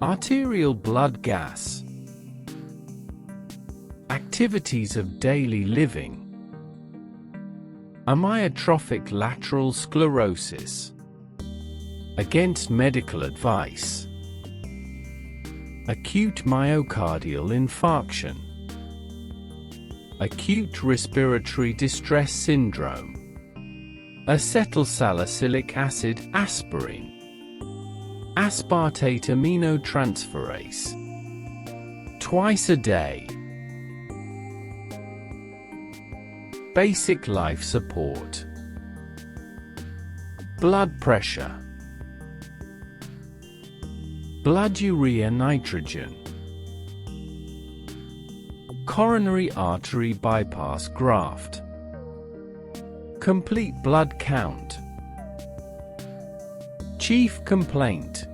Arterial blood gas. Activities of daily living. Amyotrophic lateral sclerosis. Against medical advice. Acute myocardial infarction. Acute respiratory distress syndrome. Acetylsalicylic acid, aspirin. Aspartate aminotransferase. Twice a day. Basic life support. Blood pressure. Blood urea nitrogen. Coronary artery bypass graft. Complete blood count. Chief complaint.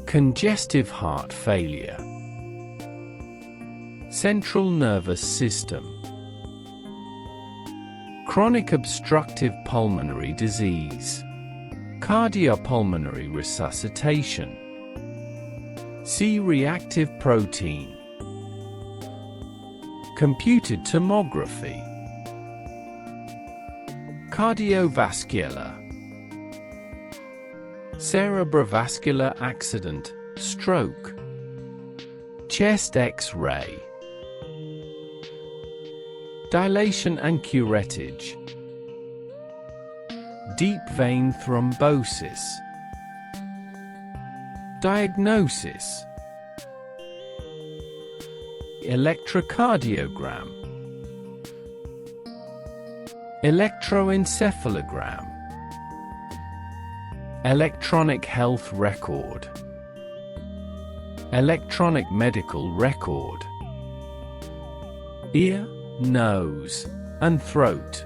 Congestive heart failure. Central nervous system. Chronic obstructive pulmonary disease. Cardiopulmonary resuscitation. C-reactive protein. Computed tomography. Cardiovascular. Cerebrovascular accident, stroke. Chest X-ray. Dilation and curettage. Deep vein thrombosis. Diagnosis. Electrocardiogram. Electroencephalogram. Electronic health record. Electronic medical record. Ear, nose, and throat.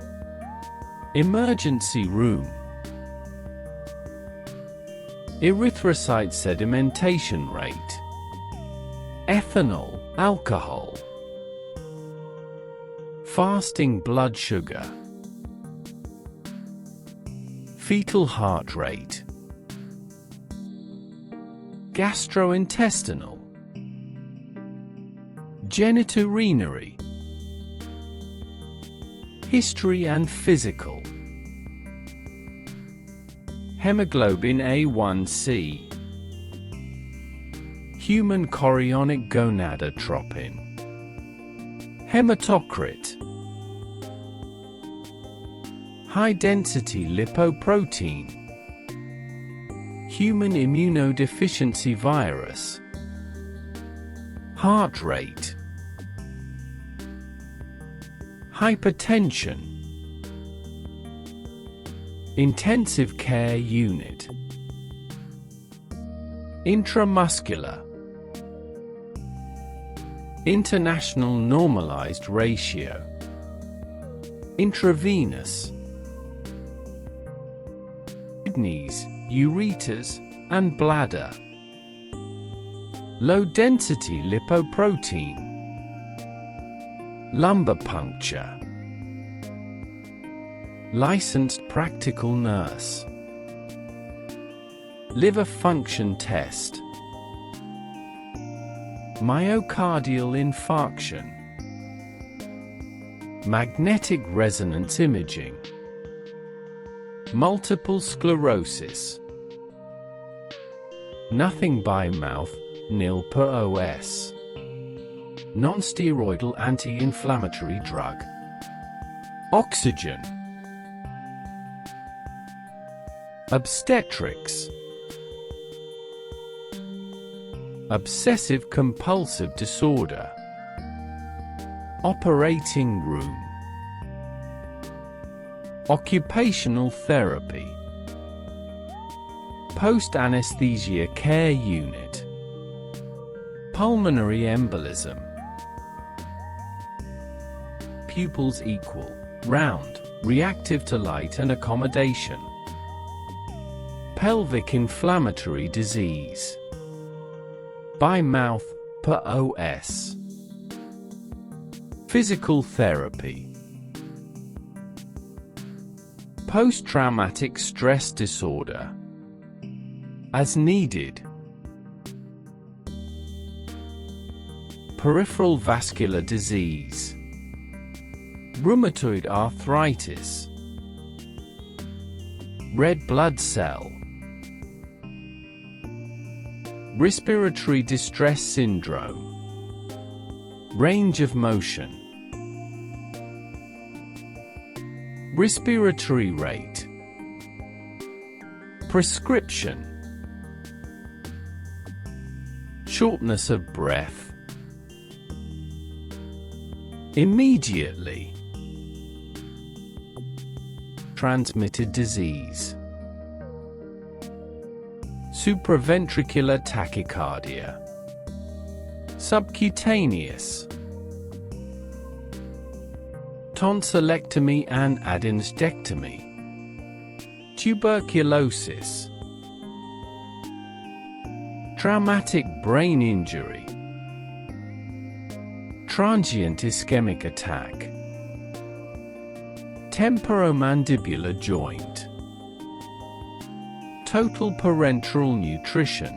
Emergency room. Erythrocyte sedimentation rate. Ethanol, alcohol. Fasting blood sugar. Fetal heart rate. Gastrointestinal. Genitourinary. History and physical. Hemoglobin A1c. Human chorionic gonadotropin. Hematocrit. High-density lipoprotein. Human immunodeficiency virus. Heart rate. Hypertension. Intensive care unit. Intramuscular. International normalized ratio. Intravenous. Kidneys, ureters, and bladder. Low-density lipoprotein. Lumbar puncture. Licensed practical nurse. Liver function test. Myocardial infarction. Magnetic resonance imaging. Multiple sclerosis. Nothing by mouth, nil per OS. Non-steroidal anti-inflammatory drug. Oxygen. Obstetrics. Obsessive-compulsive disorder. Operating room. Occupational therapy. Post-anesthesia care unit. Pulmonary embolism. Pupils equal, round, reactive to light and accommodation. Pelvic inflammatory disease. By mouth, per OS. Physical therapy. Post-traumatic stress disorder. as needed. Peripheral vascular disease, rheumatoid arthritis, red blood cell, respiratory distress syndrome, range of motion, respiratory rate, prescription, shortness of breath, immediately, transmitted disease, supraventricular tachycardia, subcutaneous, tonsillectomy and adenostectomy, tuberculosis, traumatic brain injury, transient ischemic attack, temporomandibular joint, total parenteral nutrition,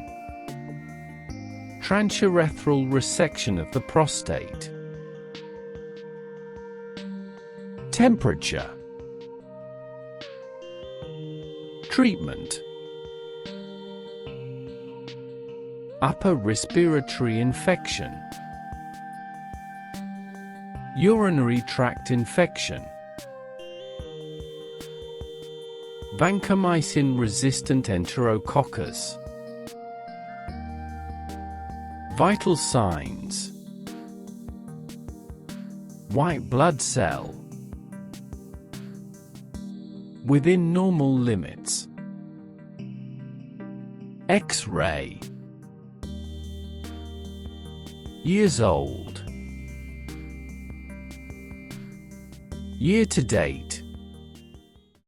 transurethral resection of the prostate. Temperature. Treatment. Upper respiratory infection, urinary tract infection, vancomycin-resistant enterococcus. Vital signs: white blood cell within normal limits, X-ray, years old, year to date.